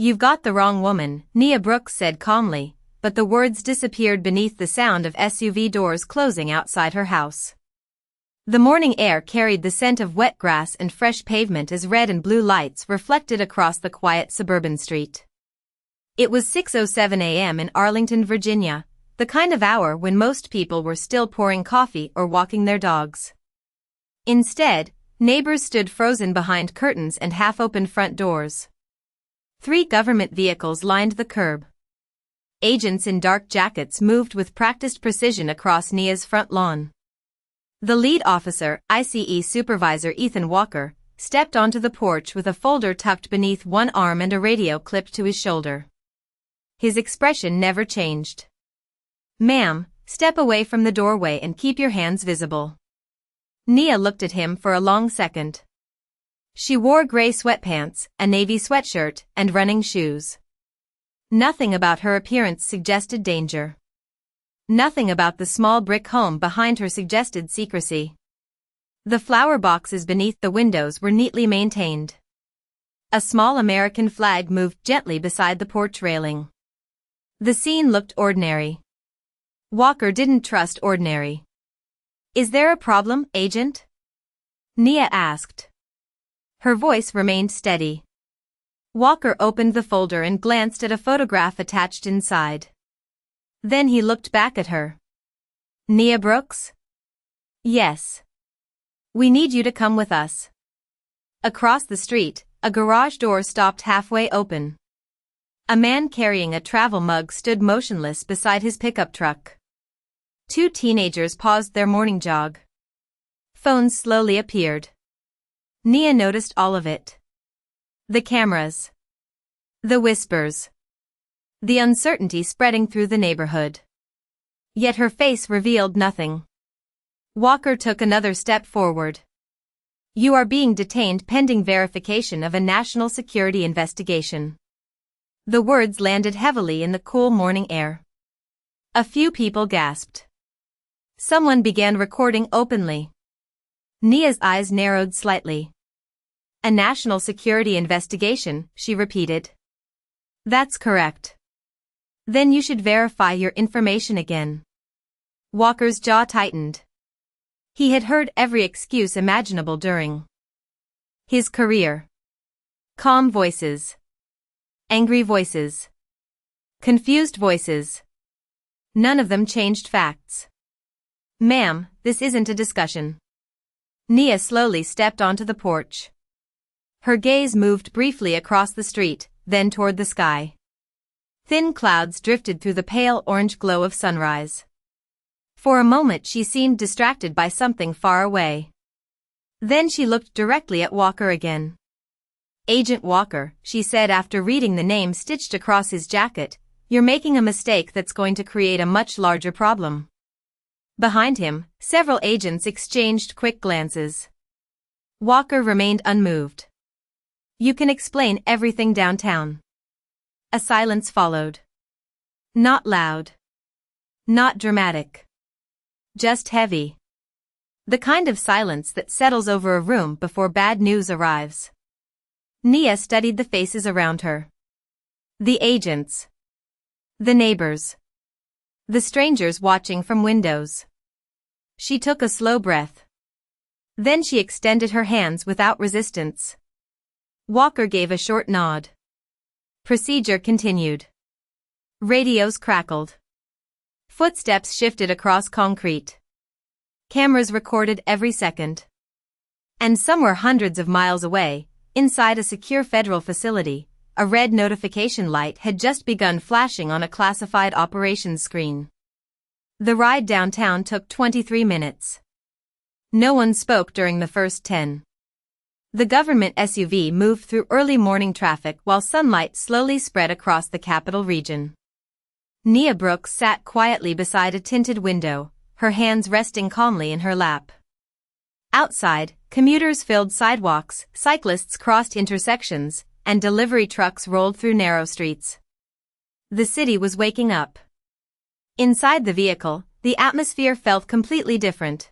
"You've got the wrong woman," Nia Brooks said calmly, but the words disappeared beneath the sound of SUV doors closing outside her house. The morning air carried the scent of wet grass and fresh pavement as red and blue lights reflected across the quiet suburban street. It was 6:07 a.m. in Arlington, Virginia, the kind of hour when most people were still pouring coffee or walking their dogs. Instead, neighbors stood frozen behind curtains and half-opened front doors. 3 government vehicles lined the curb. Agents in dark jackets moved with practiced precision across Nia's front lawn. The lead officer, ICE Supervisor Ethan Walker, stepped onto the porch with a folder tucked beneath one arm and a radio clipped to his shoulder. His expression never changed. "Ma'am, step away from the doorway and keep your hands visible." Nia looked at him for a long second. She wore gray sweatpants, a navy sweatshirt, and running shoes. Nothing about her appearance suggested danger. Nothing about the small brick home behind her suggested secrecy. The flower boxes beneath the windows were neatly maintained. A small American flag moved gently beside the porch railing. The scene looked ordinary. Walker didn't trust ordinary. "Is there a problem, Agent?" Nia asked. Her voice remained steady. Walker opened the folder and glanced at a photograph attached inside. Then he looked back at her. "Nia Brooks?" "Yes. We need you to come with us." Across the street, a garage door stopped halfway open. A man carrying a travel mug stood motionless beside his pickup truck. 2 teenagers paused their morning jog. Phones slowly appeared. Nia noticed all of it. The cameras. The whispers. The uncertainty spreading through the neighborhood. Yet her face revealed nothing. Walker took another step forward. "You are being detained pending verification of a national security investigation." The words landed heavily in the cool morning air. A few people gasped. Someone began recording openly. Nia's eyes narrowed slightly. "A national security investigation," she repeated. "That's correct." "Then you should verify your information again." Walker's jaw tightened. He had heard every excuse imaginable during his career. Calm voices. Angry voices. Confused voices. None of them changed facts. "Ma'am, this isn't a discussion." Nia slowly stepped onto the porch. Her gaze moved briefly across the street, then toward the sky. Thin clouds drifted through the pale orange glow of sunrise. For a moment she seemed distracted by something far away. Then she looked directly at Walker again. "Agent Walker," she said after reading the name stitched across his jacket, "you're making a mistake that's going to create a much larger problem." Behind him, several agents exchanged quick glances. Walker remained unmoved. "You can explain everything downtown." A silence followed. Not loud. Not dramatic. Just heavy. The kind of silence that settles over a room before bad news arrives. Nia studied the faces around her. The agents. The neighbors. The strangers watching from windows. She took a slow breath. Then she extended her hands without resistance. Walker gave a short nod. Procedure continued. Radios crackled. Footsteps shifted across concrete. Cameras recorded every second. And somewhere hundreds of miles away, inside a secure federal facility, a red notification light had just begun flashing on a classified operations screen. The ride downtown took 23 minutes. No one spoke during the first 10. The government SUV moved through early morning traffic while sunlight slowly spread across the capital region. Nia Brooks sat quietly beside a tinted window, her hands resting calmly in her lap. Outside, commuters filled sidewalks, cyclists crossed intersections, and delivery trucks rolled through narrow streets. The city was waking up. Inside the vehicle, the atmosphere felt completely different.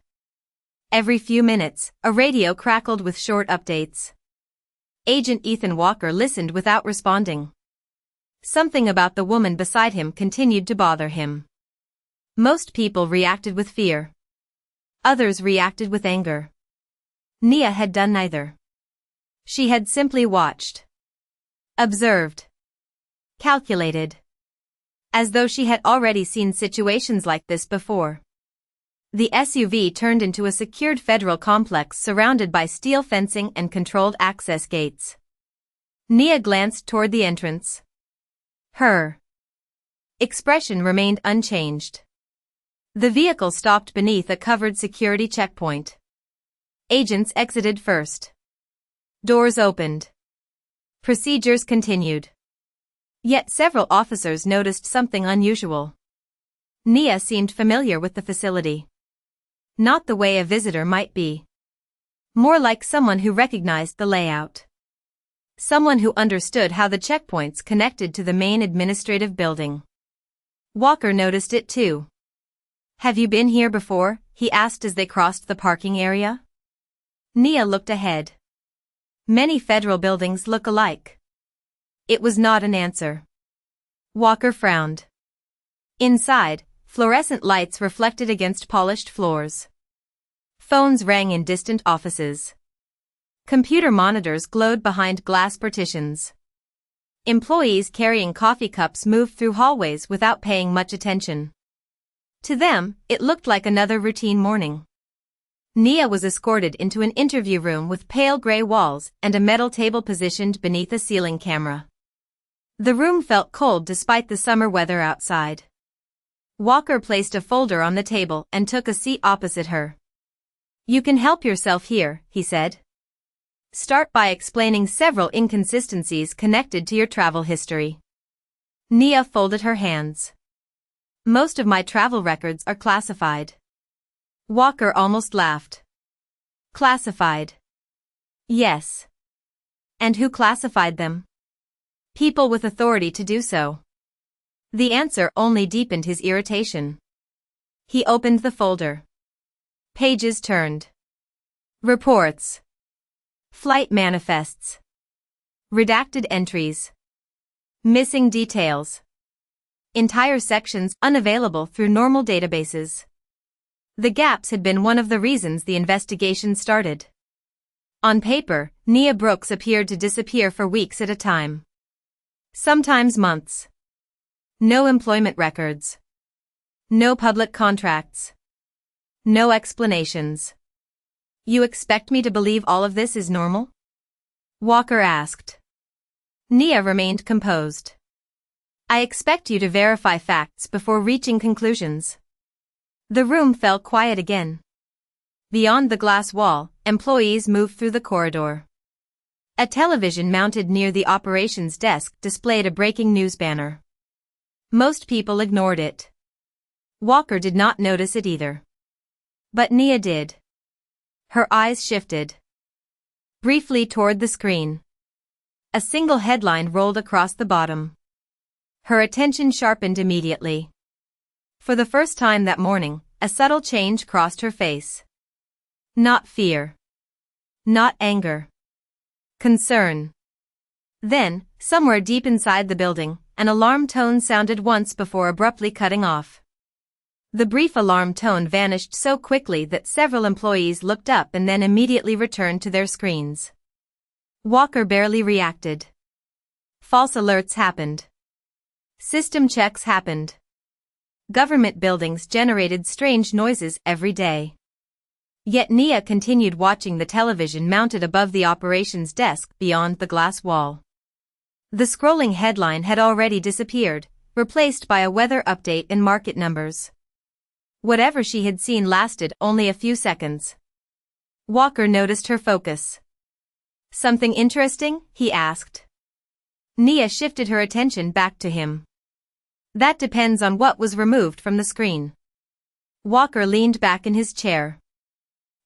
Every few minutes, a radio crackled with short updates. Agent Ethan Walker listened without responding. Something about the woman beside him continued to bother him. Most people reacted with fear. Others reacted with anger. Nia had done neither. She had simply watched. Observed. Calculated. As though she had already seen situations like this before. The SUV turned into a secured federal complex surrounded by steel fencing and controlled access gates. Nia glanced toward the entrance. Her expression remained unchanged. The vehicle stopped beneath a covered security checkpoint. Agents exited first. Doors opened. Procedures continued. Yet several officers noticed something unusual. Nia seemed familiar with the facility. Not the way a visitor might be. More like someone who recognized the layout. Someone who understood how the checkpoints connected to the main administrative building. Walker noticed it too. Have you been here before? He asked as they crossed the parking area. Nia looked ahead. Many federal buildings look alike. It was not an answer. Walker frowned. Inside, fluorescent lights reflected against polished floors. Phones rang in distant offices. Computer monitors glowed behind glass partitions. Employees carrying coffee cups moved through hallways without paying much attention. To them, it looked like another routine morning. Nia was escorted into an interview room with pale gray walls and a metal table positioned beneath a ceiling camera. The room felt cold despite the summer weather outside. Walker placed a folder on the table and took a seat opposite her. You can help yourself here, he said. Start by explaining several inconsistencies connected to your travel history. Nia folded her hands. Most of my travel records are classified. Walker almost laughed. Classified? Yes. And who classified them? People with authority to do so. The answer only deepened his irritation. He opened the folder. Pages turned. Reports. Flight manifests. Redacted entries. Missing details. Entire sections unavailable through normal databases. The gaps had been one of the reasons the investigation started. On paper, Nia Brooks appeared to disappear for weeks at a time. Sometimes months. No employment records. No public contracts. No explanations. You expect me to believe all of this is normal? Walker asked. Nia remained composed. I expect you to verify facts before reaching conclusions. The room fell quiet again. Beyond the glass wall, employees moved through the corridor. A television mounted near the operations desk displayed a breaking news banner. Most people ignored it. Walker did not notice it either. But Nia did. Her eyes shifted. Briefly toward the screen. A single headline rolled across the bottom. Her attention sharpened immediately. For the first time that morning, a subtle change crossed her face. Not fear. Not anger. Concern. Then, somewhere deep inside the building, an alarm tone sounded once before abruptly cutting off. The brief alarm tone vanished so quickly that several employees looked up and then immediately returned to their screens. Walker barely reacted. False alerts happened. System checks happened. Government buildings generated strange noises every day. Yet Nia continued watching the television mounted above the operations desk beyond the glass wall. The scrolling headline had already disappeared, replaced by a weather update and market numbers. Whatever she had seen lasted only a few seconds. Walker noticed her focus. Something interesting? He asked. Nia shifted her attention back to him. That depends on what was removed from the screen. Walker leaned back in his chair.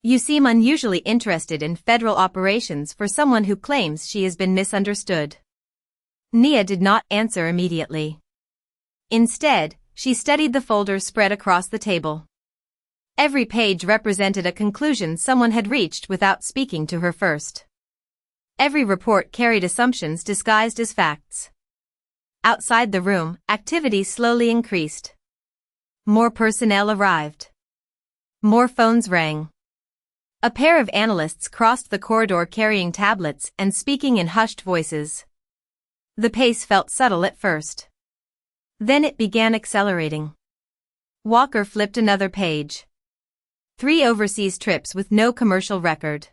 You seem unusually interested in federal operations for someone who claims she has been misunderstood. Nia did not answer immediately. Instead, she studied the folders spread across the table. Every page represented a conclusion someone had reached without speaking to her first. Every report carried assumptions disguised as facts. Outside the room, activity slowly increased. More personnel arrived. More phones rang. A pair of analysts crossed the corridor carrying tablets and speaking in hushed voices. The pace felt subtle at first. Then it began accelerating. Walker flipped another page. 3 overseas trips with no commercial record.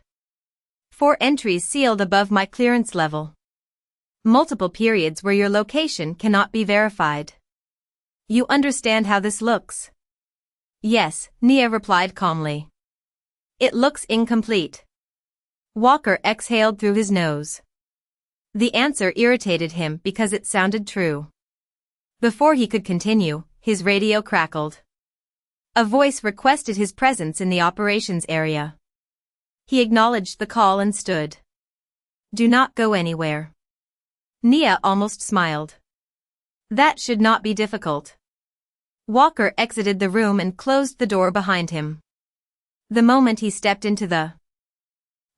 4 entries sealed above my clearance level. Multiple periods where your location cannot be verified. You understand how this looks? Yes, Nia replied calmly. It looks incomplete. Walker exhaled through his nose. The answer irritated him because it sounded true. Before he could continue, his radio crackled. A voice requested his presence in the operations area. He acknowledged the call and stood. Do not go anywhere. Nia almost smiled. That should not be difficult. Walker exited the room and closed the door behind him. The moment he stepped into the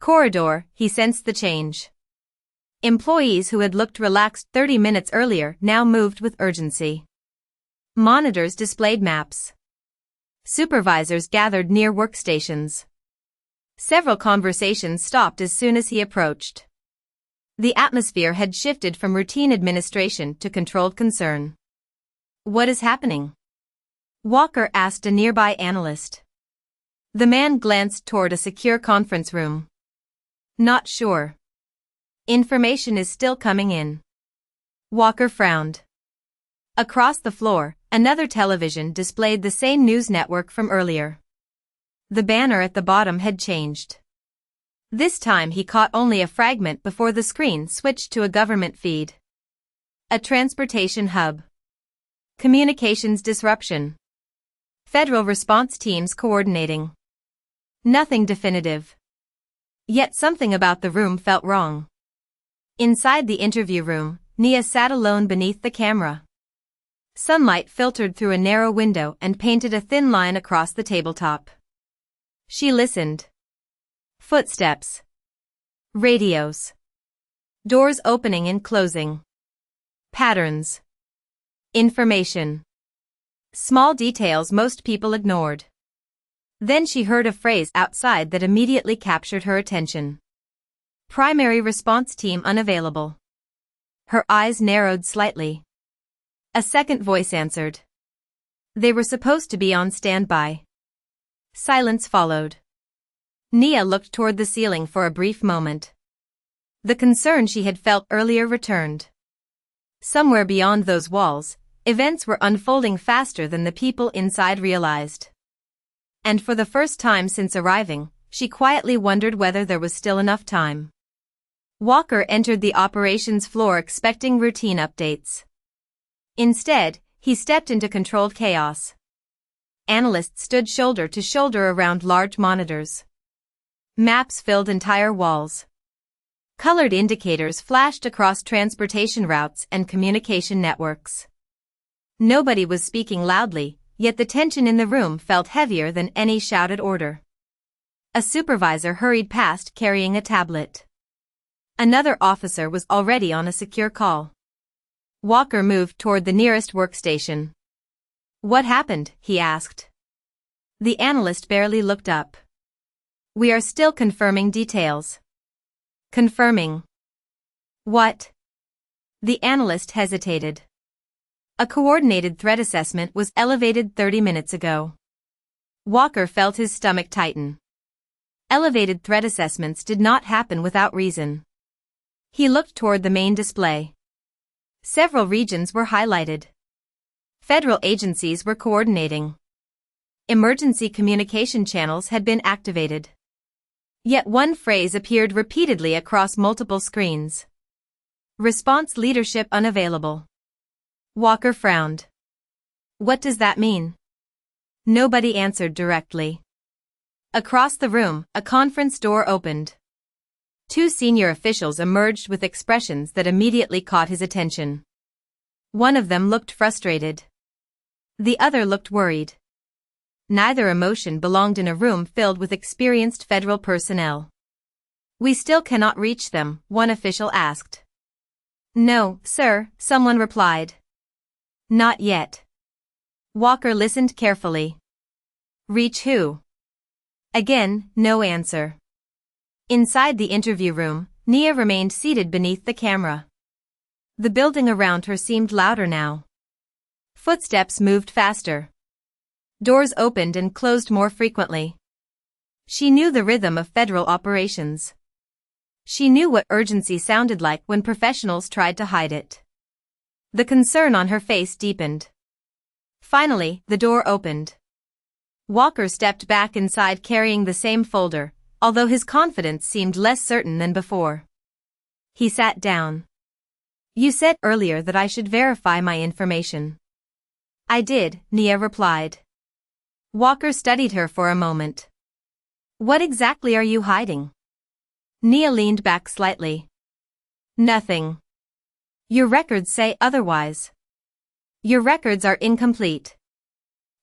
corridor, he sensed the change. Employees who had looked relaxed 30 minutes earlier now moved with urgency. Monitors displayed maps. Supervisors gathered near workstations. Several conversations stopped as soon as he approached. The atmosphere had shifted from routine administration to controlled concern. What is happening? Walker asked a nearby analyst. The man glanced toward a secure conference room. Not sure. Information is still coming in. Walker frowned. Across the floor, another television displayed the same news network from earlier. The banner at the bottom had changed. This time he caught only a fragment before the screen switched to a government feed. A transportation hub. Communications disruption. Federal response teams coordinating. Nothing definitive. Yet something about the room felt wrong. Inside the interview room, Nia sat alone beneath the camera. Sunlight filtered through a narrow window and painted a thin line across the tabletop. She listened. Footsteps. Radios. Doors opening and closing. Patterns. Information. Small details most people ignored. Then she heard a phrase outside that immediately captured her attention. Primary response team unavailable. Her eyes narrowed slightly. A second voice answered. They were supposed to be on standby. Silence followed. Nia looked toward the ceiling for a brief moment. The concern she had felt earlier returned. Somewhere beyond those walls, events were unfolding faster than the people inside realized. And for the first time since arriving, she quietly wondered whether there was still enough time. Walker entered the operations floor expecting routine updates. Instead, he stepped into controlled chaos. Analysts stood shoulder to shoulder around large monitors. Maps filled entire walls. Colored indicators flashed across transportation routes and communication networks. Nobody was speaking loudly, yet the tension in the room felt heavier than any shouted order. A supervisor hurried past carrying a tablet. Another officer was already on a secure call. Walker moved toward the nearest workstation. What happened? He asked. The analyst barely looked up. We are still confirming details. Confirming. What? The analyst hesitated. A coordinated threat assessment was elevated 30 minutes ago. Walker felt his stomach tighten. Elevated threat assessments did not happen without reason. He looked toward the main display. Several regions were highlighted. Federal agencies were coordinating. Emergency communication channels had been activated. Yet one phrase appeared repeatedly across multiple screens. Response leadership unavailable. Walker frowned. What does that mean? Nobody answered directly. Across the room, a conference door opened. 2 senior officials emerged with expressions that immediately caught his attention. One of them looked frustrated. The other looked worried. Neither emotion belonged in a room filled with experienced federal personnel. We still cannot reach them, one official asked. No, sir, someone replied. Not yet. Walker listened carefully. Reach who? Again, no answer. Inside the interview room, Nia remained seated beneath the camera. The building around her seemed louder now. Footsteps moved faster. Doors opened and closed more frequently. She knew the rhythm of federal operations. She knew what urgency sounded like when professionals tried to hide it. The concern on her face deepened. Finally, the door opened. Walker stepped back inside carrying the same folder, although his confidence seemed less certain than before. He sat down. You said earlier that I should verify my information. I did, Nia replied. Walker studied her for a moment. What exactly are you hiding? Nia leaned back slightly. Nothing. Your records say otherwise. Your records are incomplete.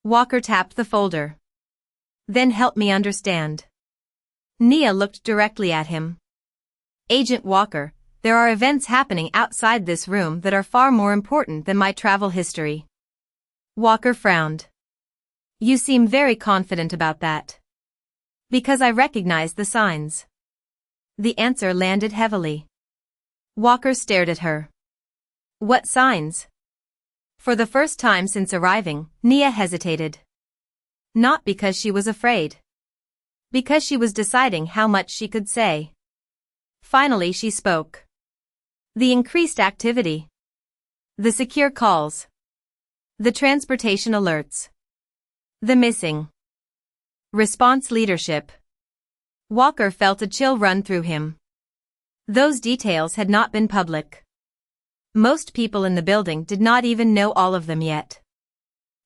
Walker tapped the folder. Then help me understand. Nia looked directly at him. Agent Walker, there are events happening outside this room that are far more important than my travel history. Walker frowned. You seem very confident about that. Because I recognize the signs. The answer landed heavily. Walker stared at her. What signs? For the first time since arriving, Nia hesitated. Not because she was afraid. Because she was deciding how much she could say. Finally she spoke. The increased activity. The secure calls. The transportation alerts. The missing. Response leadership. Walker felt a chill run through him. Those details had not been public. Most people in the building did not even know all of them yet.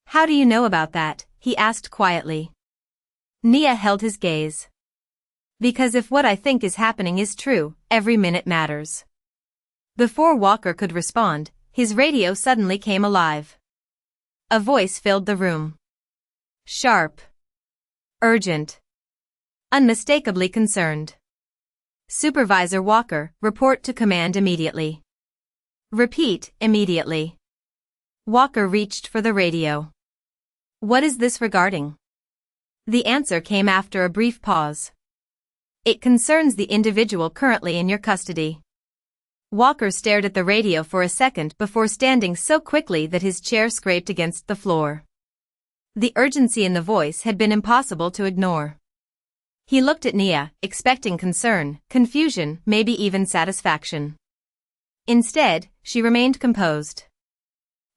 How do you know about that? He asked quietly. Nia held his gaze. Because if what I think is happening is true, every minute matters. Before Walker could respond, his radio suddenly came alive. A voice filled the room. Sharp. Urgent. Unmistakably concerned. Supervisor Walker, report to command immediately. Repeat, immediately. Walker reached for the radio. What is this regarding? The answer came after a brief pause. It concerns the individual currently in your custody. Walker stared at the radio for a second before standing so quickly that his chair scraped against the floor. The urgency in the voice had been impossible to ignore. He looked at Nia, expecting concern, confusion, maybe even satisfaction. Instead, she remained composed.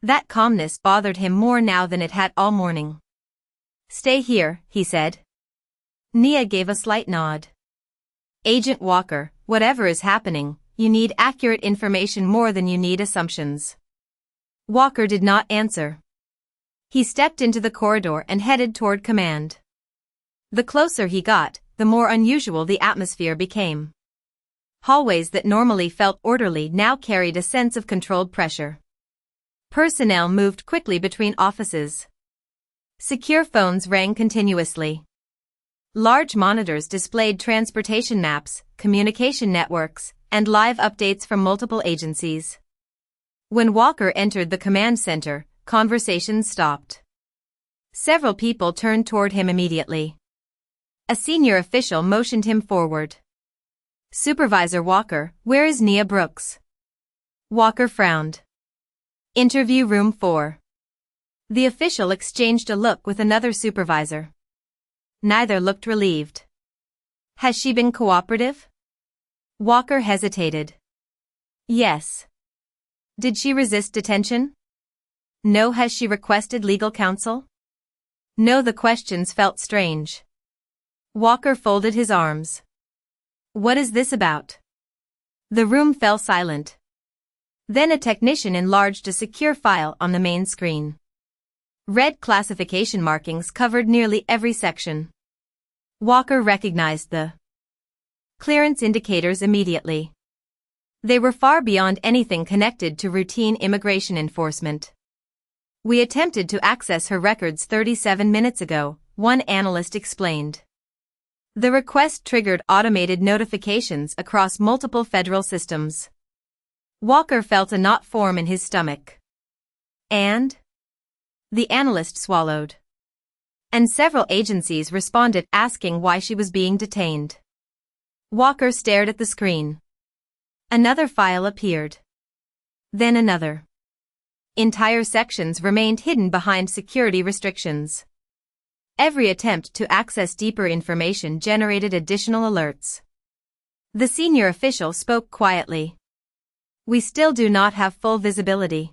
That calmness bothered him more now than it had all morning. Stay here, he said. Nia gave a slight nod. Agent Walker, whatever is happening, you need accurate information more than you need assumptions. Walker did not answer. He stepped into the corridor and headed toward command. The closer he got, the more unusual the atmosphere became. Hallways that normally felt orderly now carried a sense of controlled pressure. Personnel moved quickly between offices. Secure phones rang continuously. Large monitors displayed transportation maps, communication networks, and live updates from multiple agencies. When Walker entered the command center, conversations stopped. Several people turned toward him immediately. A senior official motioned him forward. Supervisor Walker, where is Nia Brooks? Walker frowned. Interview room 4. The official exchanged a look with another supervisor. Neither looked relieved. Has she been cooperative? Walker hesitated. Yes. Did she resist detention? No. Has she requested legal counsel? No. The questions felt strange. Walker folded his arms. What is this about? The room fell silent. Then a technician enlarged a secure file on the main screen. Red classification markings covered nearly every section. Walker recognized the clearance indicators immediately. They were far beyond anything connected to routine immigration enforcement. We attempted to access her records 37 minutes ago, one analyst explained. The request triggered automated notifications across multiple federal systems. Walker felt a knot form in his stomach. And? The analyst swallowed. And several agencies responded asking why she was being detained. Walker stared at the screen. Another file appeared. Then another. Entire sections remained hidden behind security restrictions. Every attempt to access deeper information generated additional alerts. The senior official spoke quietly. We still do not have full visibility.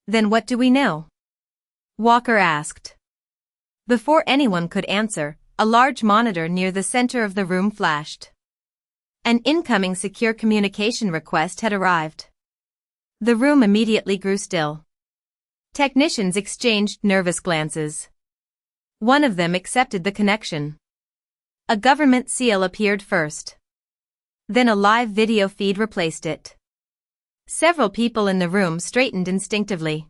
Then what do we know? Walker asked. Before anyone could answer, a large monitor near the center of the room flashed. An incoming secure communication request had arrived. The room immediately grew still. Technicians exchanged nervous glances. One of them accepted the connection. A government seal appeared first. Then a live video feed replaced it. Several people in the room straightened instinctively.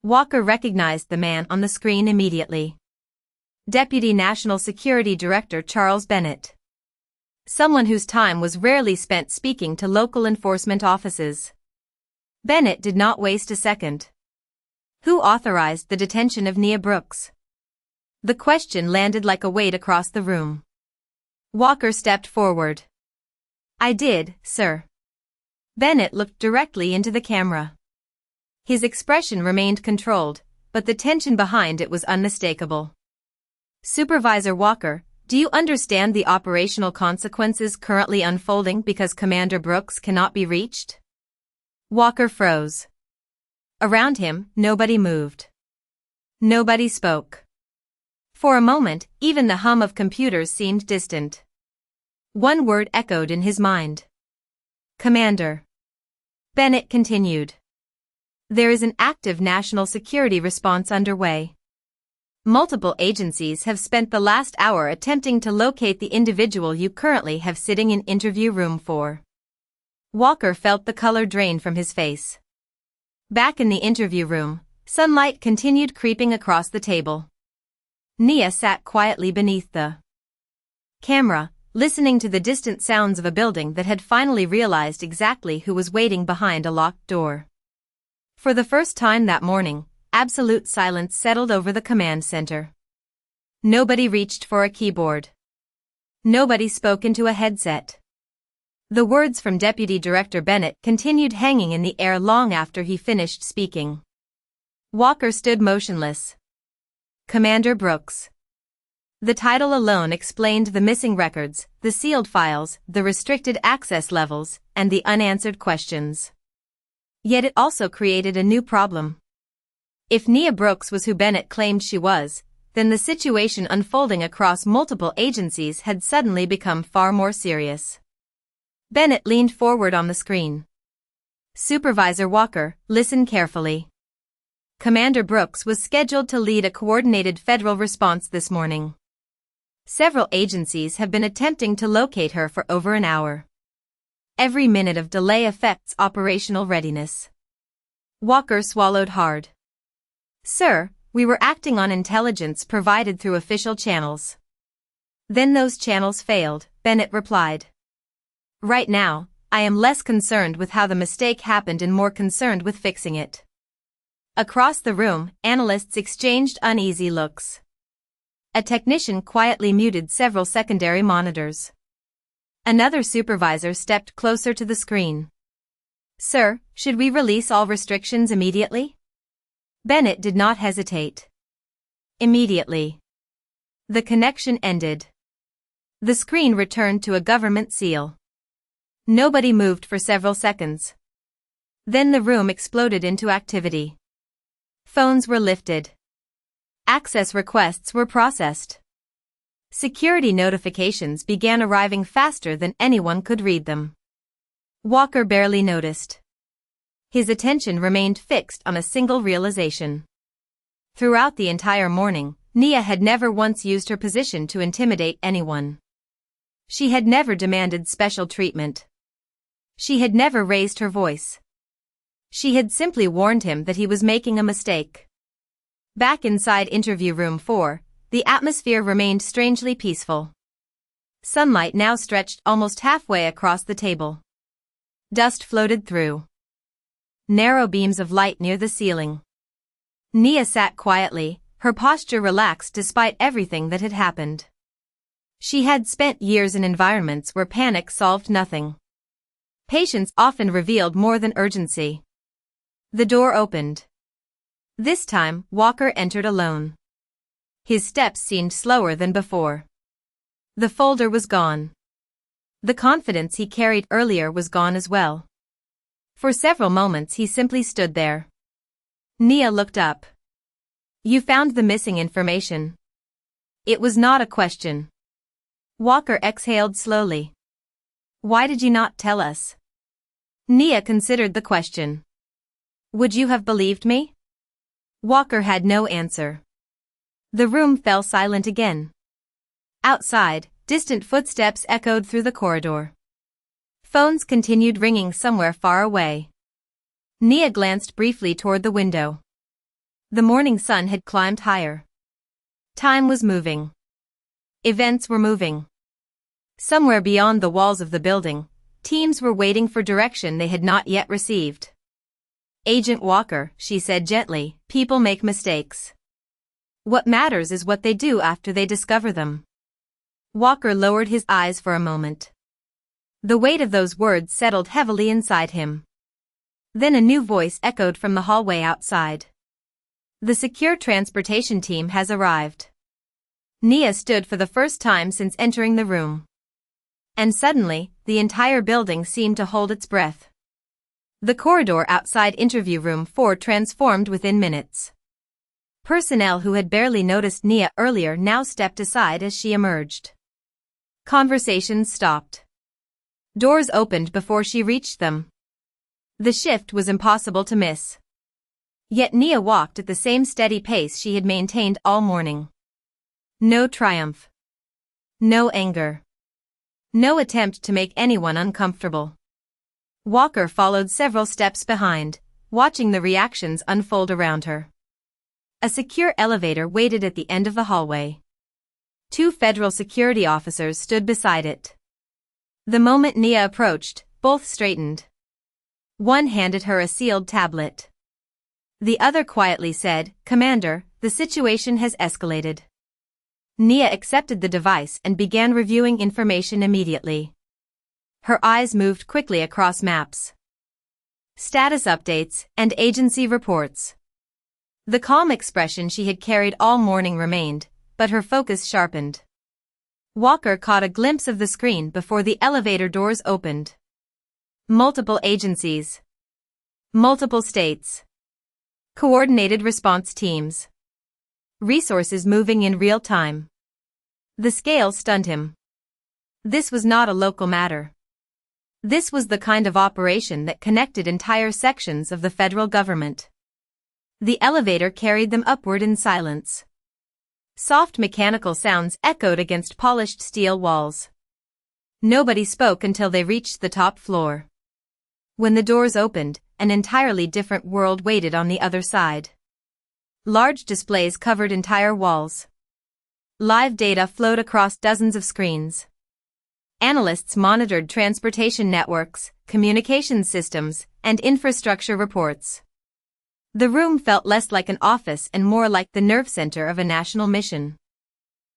Walker recognized the man on the screen immediately. Deputy National Security Director Charles Bennett. Someone whose time was rarely spent speaking to local enforcement offices. Bennett did not waste a second. Who authorized the detention of Nia Brooks? The question landed like a weight across the room. Walker stepped forward. I did, sir. Bennett looked directly into the camera. His expression remained controlled, but the tension behind it was unmistakable. Supervisor Walker, do you understand the operational consequences currently unfolding because Commander Brooks cannot be reached? Walker froze. Around him, nobody moved. Nobody spoke. For a moment, even the hum of computers seemed distant. One word echoed in his mind. Commander. Bennett continued. There is an active national security response underway. Multiple agencies have spent the last hour attempting to locate the individual you currently have sitting in interview room 4. Walker felt the color drain from his face. Back in the interview room, sunlight continued creeping across the table. Nia sat quietly beneath the camera, listening to the distant sounds of a building that had finally realized exactly who was waiting behind a locked door. For the first time that morning, absolute silence settled over the command center. Nobody reached for a keyboard. Nobody spoke into a headset. The words from Deputy Director Bennett continued hanging in the air long after he finished speaking. Walker stood motionless. Commander Brooks. The title alone explained the missing records, the sealed files, the restricted access levels, and the unanswered questions. Yet it also created a new problem. If Nia Brooks was who Bennett claimed she was, then the situation unfolding across multiple agencies had suddenly become far more serious. Bennett leaned forward on the screen. Supervisor Walker, listen carefully. Commander Brooks was scheduled to lead a coordinated federal response this morning. Several agencies have been attempting to locate her for over an hour. Every minute of delay affects operational readiness. Walker swallowed hard. Sir, we were acting on intelligence provided through official channels. Then those channels failed, Bennett replied. Right now, I am less concerned with how the mistake happened and more concerned with fixing it. Across the room, analysts exchanged uneasy looks. A technician quietly muted several secondary monitors. Another supervisor stepped closer to the screen. Sir, should we release all restrictions immediately? Bennett did not hesitate. Immediately. The connection ended. The screen returned to a government seal. Nobody moved for several seconds. Then the room exploded into activity. Phones were lifted. Access requests were processed. Security notifications began arriving faster than anyone could read them. Walker barely noticed. His attention remained fixed on a single realization. Throughout the entire morning, Nia had never once used her position to intimidate anyone. She had never demanded special treatment. She had never raised her voice. She had simply warned him that he was making a mistake. Back inside interview room 4, the atmosphere remained strangely peaceful. Sunlight now stretched almost halfway across the table. Dust floated through narrow beams of light near the ceiling. Nia sat quietly, her posture relaxed despite everything that had happened. She had spent years in environments where panic solved nothing. Patience often revealed more than urgency. The door opened. This time, Walker entered alone. His steps seemed slower than before. The folder was gone. The confidence he carried earlier was gone as well. For several moments he simply stood there. Nia looked up. "You found the missing information." It was not a question. Walker exhaled slowly. "Why did you not tell us?" Nia considered the question. "Would you have believed me?" Walker had no answer. The room fell silent again. Outside, distant footsteps echoed through the corridor. Phones continued ringing somewhere far away. Nia glanced briefly toward the window. The morning sun had climbed higher. Time was moving. Events were moving. Somewhere beyond the walls of the building, teams were waiting for direction they had not yet received. "Agent Walker," she said gently, "people make mistakes. What matters is what they do after they discover them." Walker lowered his eyes for a moment. The weight of those words settled heavily inside him. Then a new voice echoed from the hallway outside. "The secure transportation team has arrived." Nia stood for the first time since entering the room. And suddenly, the entire building seemed to hold its breath. The corridor outside interview room 4 transformed within minutes. Personnel who had barely noticed Nia earlier now stepped aside as she emerged. Conversations stopped. Doors opened before she reached them. The shift was impossible to miss. Yet Nia walked at the same steady pace she had maintained all morning. No triumph. No anger. No attempt to make anyone uncomfortable. Walker followed several steps behind, watching the reactions unfold around her. A secure elevator waited at the end of the hallway. 2 federal security officers stood beside it. The moment Nia approached, both straightened. One handed her a sealed tablet. The other quietly said, "Commander, the situation has escalated." Nia accepted the device and began reviewing information immediately. Her eyes moved quickly across maps, status updates, and agency reports. The calm expression she had carried all morning remained, but her focus sharpened. Walker caught a glimpse of the screen before the elevator doors opened. Multiple agencies. Multiple states. Coordinated response teams. Resources moving in real time. The scale stunned him. This was not a local matter. This was the kind of operation that connected entire sections of the federal government. The elevator carried them upward in silence. Soft mechanical sounds echoed against polished steel walls. Nobody spoke until they reached the top floor. When the doors opened, an entirely different world waited on the other side. Large displays covered entire walls. Live data flowed across dozens of screens. Analysts monitored transportation networks, communications systems, and infrastructure reports. The room felt less like an office and more like the nerve center of a national mission.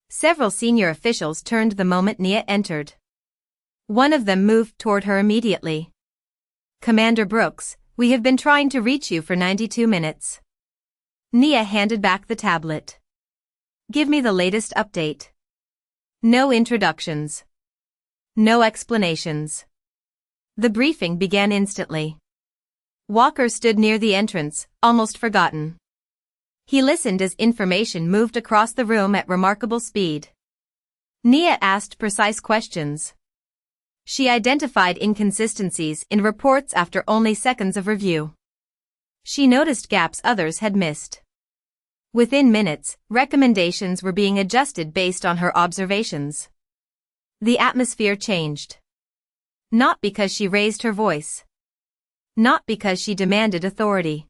Several senior officials turned the moment Nia entered. One of them moved toward her immediately. "Commander Brooks, we have been trying to reach you for 92 minutes. Nia handed back the tablet. "Give me the latest update." No introductions. No explanations. The briefing began instantly. Walker stood near the entrance, almost forgotten. He listened as information moved across the room at remarkable speed. Nia asked precise questions. She identified inconsistencies in reports after only seconds of review. She noticed gaps others had missed. Within minutes, recommendations were being adjusted based on her observations. The atmosphere changed. Not because she raised her voice. Not because she demanded authority.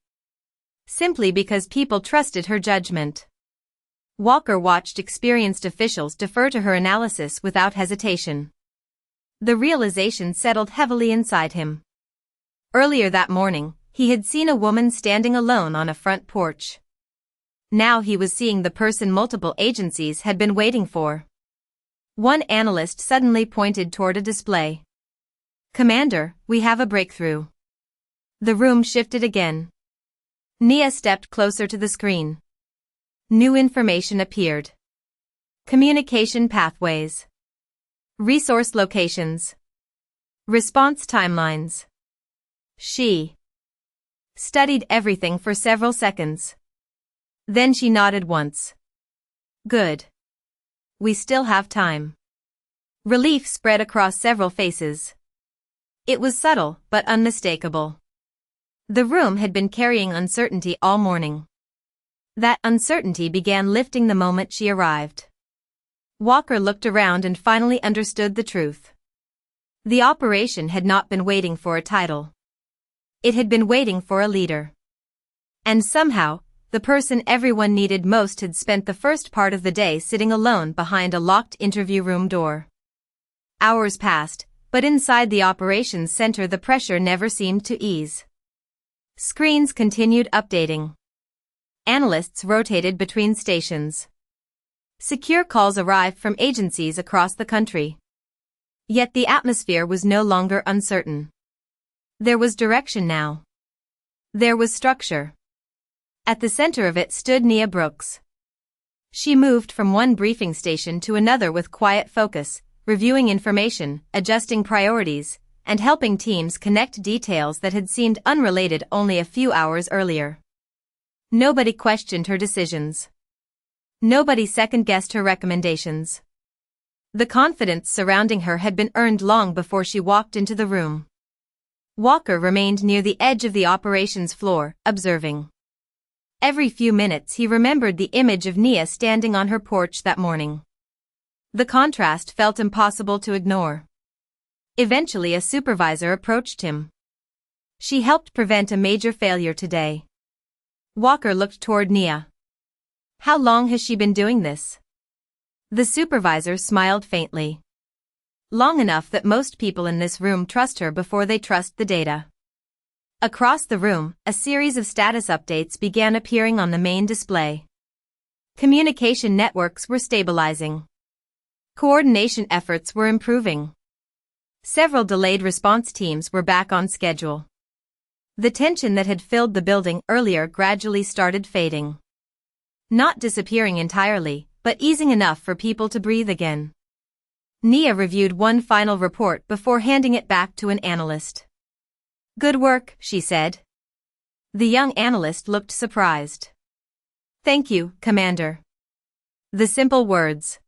Simply because people trusted her judgment. Walker watched experienced officials defer to her analysis without hesitation. The realization settled heavily inside him. Earlier that morning, he had seen a woman standing alone on a front porch. Now he was seeing the person multiple agencies had been waiting for. One analyst suddenly pointed toward a display. "Commander, we have a breakthrough." The room shifted again. Nia stepped closer to the screen. New information appeared. Communication pathways. Resource locations. Response timelines. She studied everything for several seconds. Then she nodded once. "Good. We still have time." Relief spread across several faces. It was subtle but unmistakable. The room had been carrying uncertainty all morning. That uncertainty began lifting the moment she arrived. Walker looked around and finally understood the truth. The operation had not been waiting for a title. It had been waiting for a leader. And somehow, the person everyone needed most had spent the first part of the day sitting alone behind a locked interview room door. Hours passed, but inside the operations center the pressure never seemed to ease. Screens continued updating. Analysts rotated between stations. Secure calls arrived from agencies across the country. Yet the atmosphere was no longer uncertain. There was direction now. There was structure. At the center of it stood Nia Brooks. She moved from one briefing station to another with quiet focus, reviewing information, adjusting priorities, and helping teams connect details that had seemed unrelated only a few hours earlier. Nobody questioned her decisions. Nobody second-guessed her recommendations. The confidence surrounding her had been earned long before she walked into the room. Walker remained near the edge of the operations floor, observing. Every few minutes he remembered the image of Nia standing on her porch that morning. The contrast felt impossible to ignore. Eventually a supervisor approached him. "She helped prevent a major failure today." Walker looked toward Nia. "How long has she been doing this?" The supervisor smiled faintly. "Long enough that most people in this room trust her before they trust the data." Across the room, a series of status updates began appearing on the main display. Communication networks were stabilizing. Coordination efforts were improving. Several delayed response teams were back on schedule. The tension that had filled the building earlier gradually started fading. Not disappearing entirely, but easing enough for people to breathe again. Nia reviewed one final report before handing it back to an analyst. "Good work," she said. The young analyst looked surprised. "Thank you, Commander." The simple words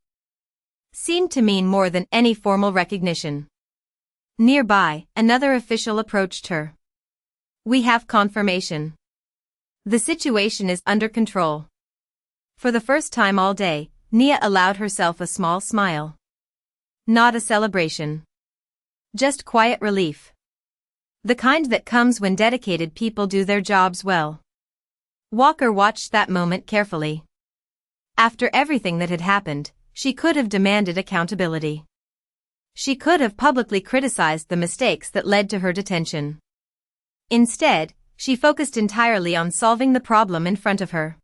seemed to mean more than any formal recognition. Nearby, another official approached her. "We have confirmation. The situation is under control." For the first time all day, Nia allowed herself a small smile. Not a celebration. Just quiet relief. The kind that comes when dedicated people do their jobs well. Walker watched that moment carefully. After everything that had happened, she could have demanded accountability. She could have publicly criticized the mistakes that led to her detention. Instead, she focused entirely on solving the problem in front of her.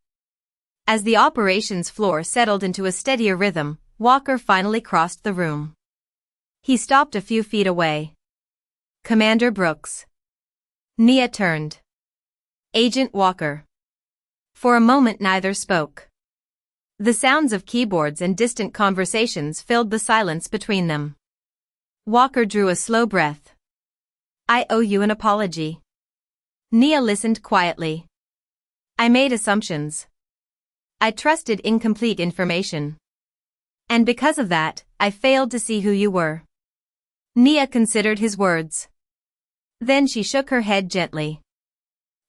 As the operations floor settled into a steadier rhythm, Walker finally crossed the room. He stopped a few feet away. "Commander Brooks." Nia turned. "Agent Walker." For a moment neither spoke. The sounds of keyboards and distant conversations filled the silence between them. Walker drew a slow breath. "I owe you an apology." Nia listened quietly. "I made assumptions. I trusted incomplete information. And because of that, I failed to see who you were." Nia considered his words. Then she shook her head gently.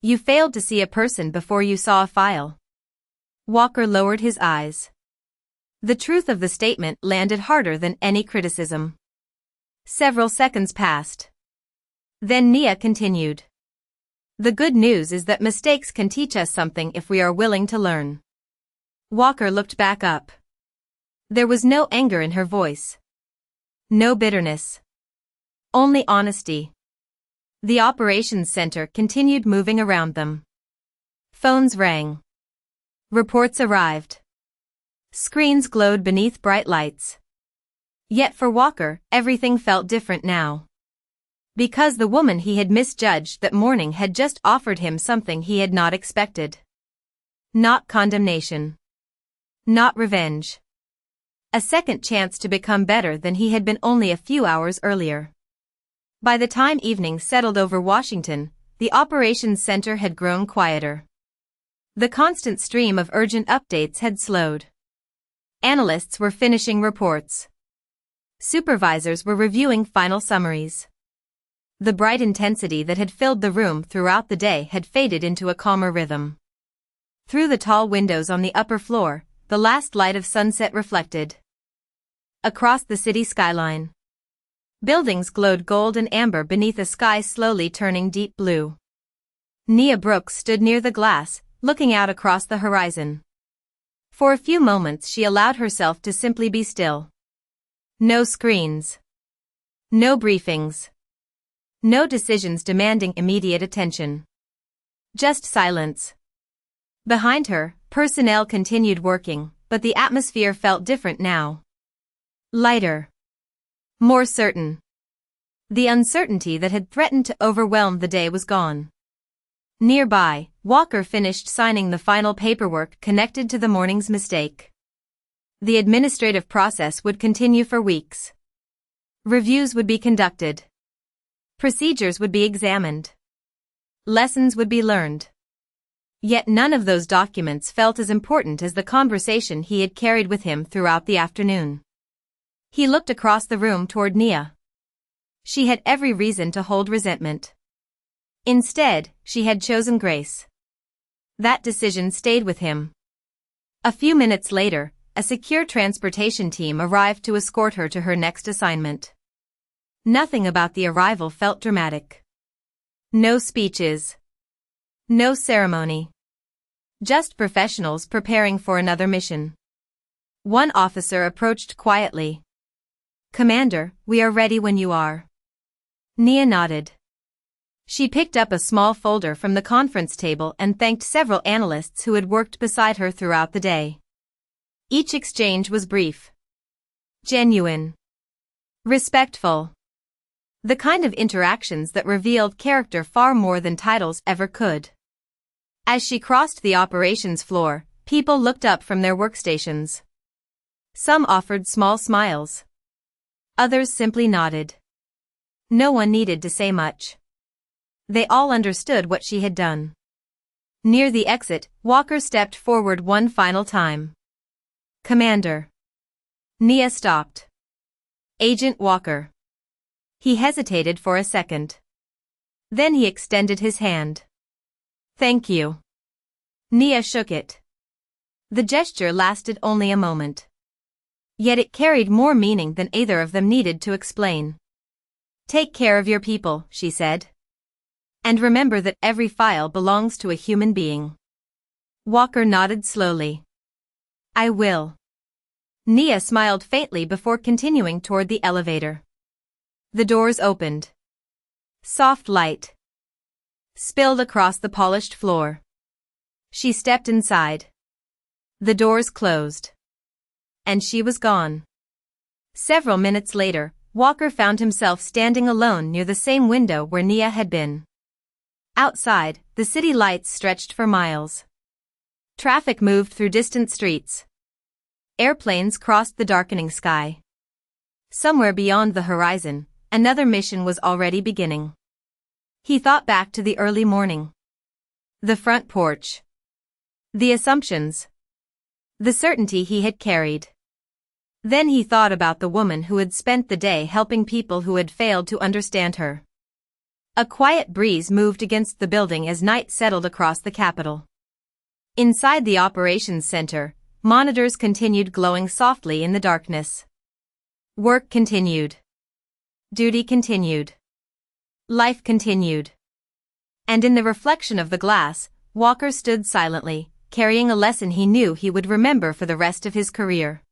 "You failed to see a person before you saw a file." Walker lowered his eyes. The truth of the statement landed harder than any criticism. Several seconds passed. Then Nia continued. "The good news is that mistakes can teach us something if we are willing to learn." Walker looked back up. There was no anger in her voice. No bitterness. Only honesty. The operations center continued moving around them. Phones rang. Reports arrived. Screens glowed beneath bright lights. Yet for Walker, everything felt different now. Because the woman he had misjudged that morning had just offered him something he had not expected. Not condemnation. Not revenge. A second chance to become better than he had been only a few hours earlier. By the time evening settled over Washington, the operations center had grown quieter. The constant stream of urgent updates had slowed. Analysts were finishing reports. Supervisors were reviewing final summaries. The bright intensity that had filled the room throughout the day had faded into a calmer rhythm. Through the tall windows on the upper floor, the last light of sunset reflected. Across the city skyline, buildings glowed gold and amber beneath a sky slowly turning deep blue. Nia Brooks stood near the glass, looking out across the horizon. For a few moments she allowed herself to simply be still. No screens. No briefings. No decisions demanding immediate attention. Just silence. Behind her, personnel continued working, but the atmosphere felt different now. Lighter. More certain. The uncertainty that had threatened to overwhelm the day was gone. Nearby, Walker finished signing the final paperwork connected to the morning's mistake. The administrative process would continue for weeks. Reviews would be conducted. Procedures would be examined. Lessons would be learned. Yet none of those documents felt as important as the conversation he had carried with him throughout the afternoon. He looked across the room toward Nia. She had every reason to hold resentment. Instead, she had chosen grace. That decision stayed with him. A few minutes later, a secure transportation team arrived to escort her to her next assignment. Nothing about the arrival felt dramatic. No speeches. No ceremony. Just professionals preparing for another mission. One officer approached quietly. "Commander, we are ready when you are." Nia nodded. She picked up a small folder from the conference table and thanked several analysts who had worked beside her throughout the day. Each exchange was brief. Genuine. Respectful. The kind of interactions that revealed character far more than titles ever could. As she crossed the operations floor, people looked up from their workstations. Some offered small smiles. Others simply nodded. No one needed to say much. They all understood what she had done. Near the exit, Walker stepped forward one final time. "Commander." Nia stopped. "Agent Walker." He hesitated for a second. Then he extended his hand. "Thank you." Nia shook it. The gesture lasted only a moment. Yet it carried more meaning than either of them needed to explain. "Take care of your people," she said. "And remember that every file belongs to a human being." Walker nodded slowly. "I will." Nia smiled faintly before continuing toward the elevator. The doors opened. Soft light spilled across the polished floor. She stepped inside. The doors closed. And she was gone. Several minutes later, Walker found himself standing alone near the same window where Nia had been. Outside, the city lights stretched for miles. Traffic moved through distant streets. Airplanes crossed the darkening sky. Somewhere beyond the horizon, another mission was already beginning. He thought back to the early morning. The front porch. The assumptions. The certainty he had carried. Then he thought about the woman who had spent the day helping people who had failed to understand her. A quiet breeze moved against the building as night settled across the Capitol. Inside the operations center, monitors continued glowing softly in the darkness. Work continued. Duty continued. Life continued. And in the reflection of the glass, Walker stood silently, carrying a lesson he knew he would remember for the rest of his career.